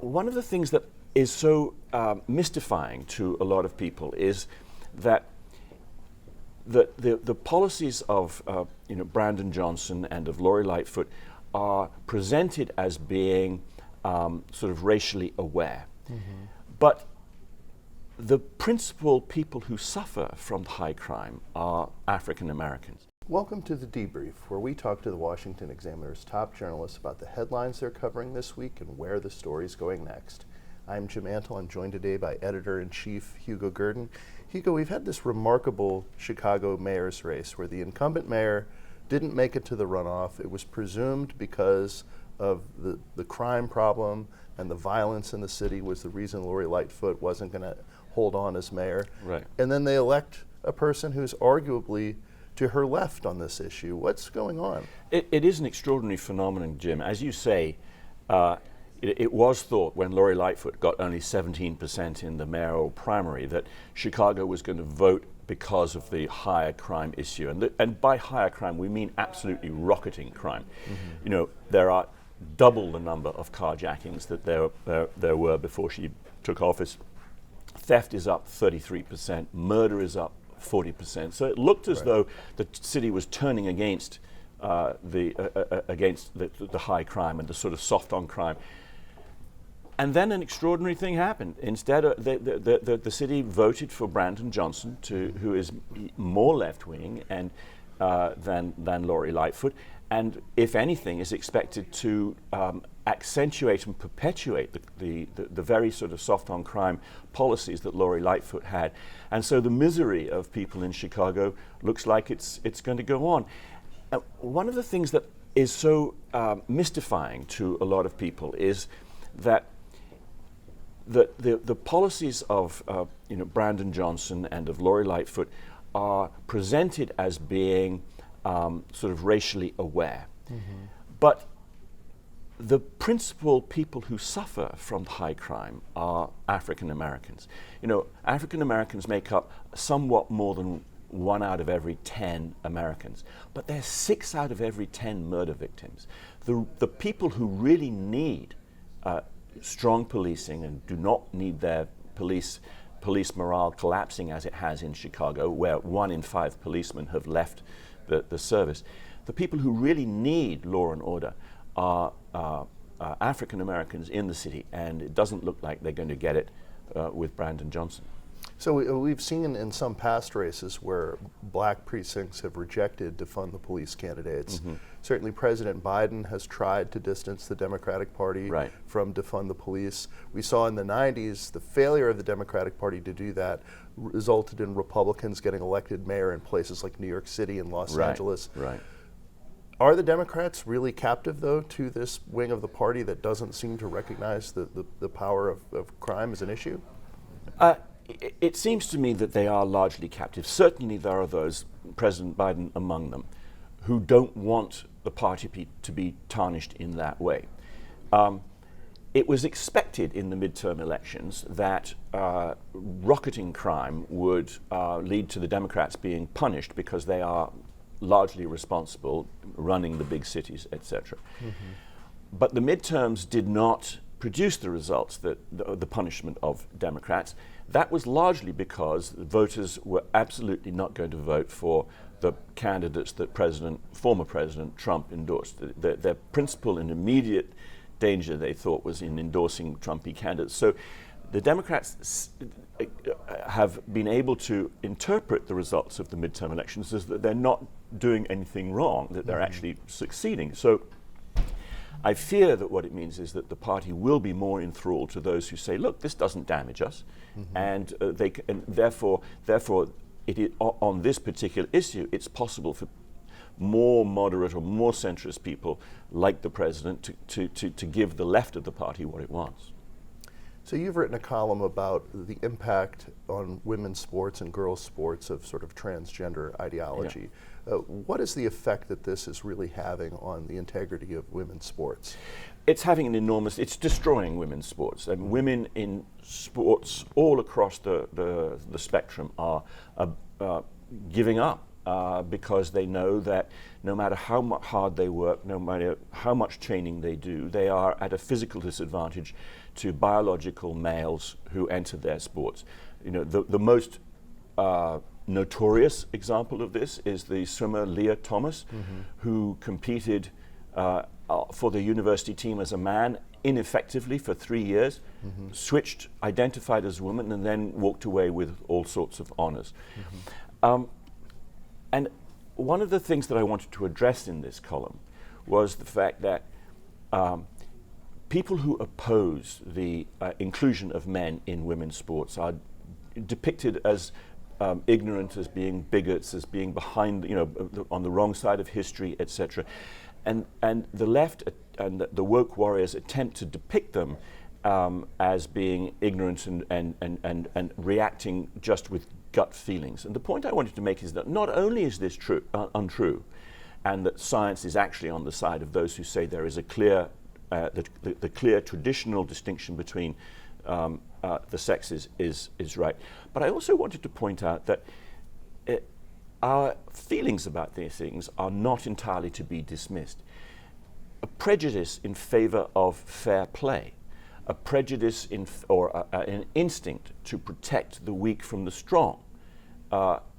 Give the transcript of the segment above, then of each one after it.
one of the things that is so mystifying to a lot of people is that the policies of Brandon Johnson and of Lori Lightfoot are presented as being sort of racially aware. Mm-hmm. But the principal people who suffer from high crime are African Americans. Welcome to The Debrief, where we talk to the Washington Examiner's top journalists about the headlines they're covering this week and where the story's going next. I'm Jim Antle. I'm joined today by Editor-in-Chief Hugo Gurdon. Hugo, we've had this remarkable Chicago mayor's race where the incumbent mayor didn't make it to the runoff. It was presumed because of the crime problem and the violence in the city was the reason Lori Lightfoot wasn't going to hold on as mayor. Right. And then they elect a person who's arguably to her left on this issue. What's going on? It is an extraordinary phenomenon, Jim. As you say, it was thought when Lori Lightfoot got only 17% in the mayoral primary that Chicago was going to vote because of the higher crime issue. And by higher crime, we mean absolutely rocketing crime. Mm-hmm. There are double the number of carjackings that there were before she took office. Theft is up 33%, murder is up 40%. So it looked as though the city was turning against the high crime and the sort of soft on crime. And then an extraordinary thing happened. Instead, the city voted for Brandon Johnson, who is more left-wing and than Lori Lightfoot, and if anything, is expected to accentuate and perpetuate the very sort of soft on crime policies that Lori Lightfoot had. And so the misery of people in Chicago looks like it's going to go on. One of the things that is so mystifying to a lot of people is that the policies of Brandon Johnson and of Lori Lightfoot are presented as being sort of racially aware. Mm-hmm. But the principal people who suffer from high crime are African Americans. African Americans make up somewhat more than 1 out of every 10 Americans, but they're 6 out of every 10 murder victims. The people who really need strong policing and do not need their police morale collapsing as it has in Chicago, where 1 in 5 policemen have left the service. The people who really need law and order are African Americans in the city, and it doesn't look like they're going to get it with Brandon Johnson. So we've seen in some past races where black precincts have rejected to fund the police candidates. Mm-hmm. Certainly President Biden has tried to distance the Democratic Party from defund the police. We saw in the 90s the failure of the Democratic Party to do that resulted in Republicans getting elected mayor in places like New York City and Los Angeles. Right. Are the Democrats really captive, though, to this wing of the party that doesn't seem to recognize the power of crime as an issue? It seems to me that they are largely captive. Certainly there are those, President Biden among them, who don't want the party to be tarnished in that way. It was expected in the midterm elections that rocketing crime would lead to the Democrats being punished because they are largely responsible running the big cities, etc. Mm-hmm. But the midterms did not produce the results that the punishment of Democrats. That was largely because the voters were absolutely not going to vote for the candidates that former President Trump endorsed. Their principal and immediate danger, they thought, was in endorsing Trumpy candidates. So the Democrats have been able to interpret the results of the midterm elections as that they're not doing anything wrong, that they're actually succeeding. So I fear that what it means is that the party will be more enthralled to those who say, look, this doesn't damage us, and therefore it is, on this particular issue, it's possible for more moderate or more centrist people like the president to give the left of the party what it wants. So you've written a column about the impact on women's sports and girls' sports of sort of transgender ideology. Yeah. What is the effect that this is really having on the integrity of women's sports? It's having it's destroying women's sports. And women in sports all across the spectrum are giving up because they know that no matter how hard they work, no matter how much training they do, they are at a physical disadvantage to biological males who enter their sports. You know, the most notorious example of this is the swimmer Leah Thomas, who competed for the university team as a man ineffectively for 3 years, switched, identified as a woman, and then walked away with all sorts of honors. And one of the things that I wanted to address in this column was the fact that people who oppose the inclusion of men in women's sports are depicted as ignorant, as being bigots, as being behind, on the wrong side of history, etc. And the left and the woke warriors attempt to depict them as being ignorant and reacting just with gut feelings. And the point I wanted to make is that not only is this untrue, and that science is actually on the side of those who say there is a clear, the clear traditional distinction between the sexes is right, but I also wanted to point out that our feelings about these things are not entirely to be dismissed. A prejudice in favor of fair play, a prejudice or an instinct to protect the weak from the strong.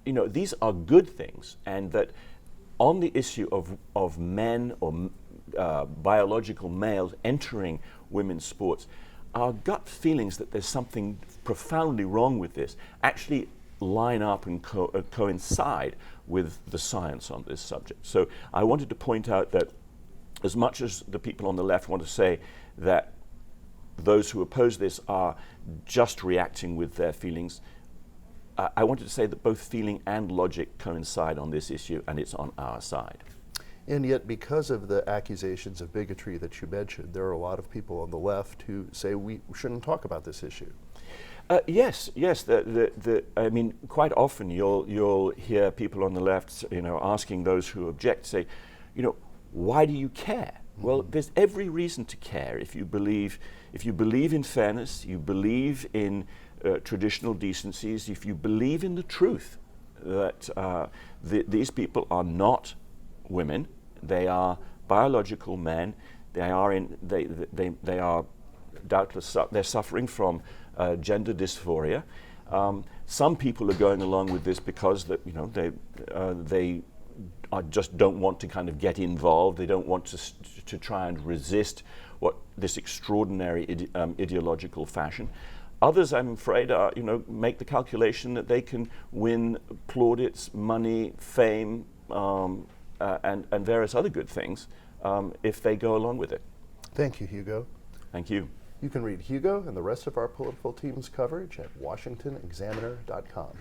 These are good things, and that on the issue of men or biological males entering women's sports, our gut feelings that there's something profoundly wrong with this actually line up and coincide with the science on this subject. So I wanted to point out that as much as the people on the left want to say that those who oppose this are just reacting with their feelings, I wanted to say that both feeling and logic coincide on this issue, and it's on our side. And yet, because of the accusations of bigotry that you mentioned, there are a lot of people on the left who say we shouldn't talk about this issue. Yes. I mean, quite often you'll hear people on the left, asking those who object, say, why do you care? Well, there's every reason to care if you believe in fairness, you believe in traditional decencies, if you believe in the truth that these people are not women, they are biological men. They are doubtless they're suffering from gender dysphoria. Some people are going along with this because they just don't want to kind of get involved. They don't want to try and resist what this extraordinary ideological fashion. Others, I'm afraid, make the calculation that they can win plaudits, money, fame, and various other good things if they go along with it. Thank you, Hugo. Thank you. You can read Hugo and the rest of our political team's coverage at washingtonexaminer.com.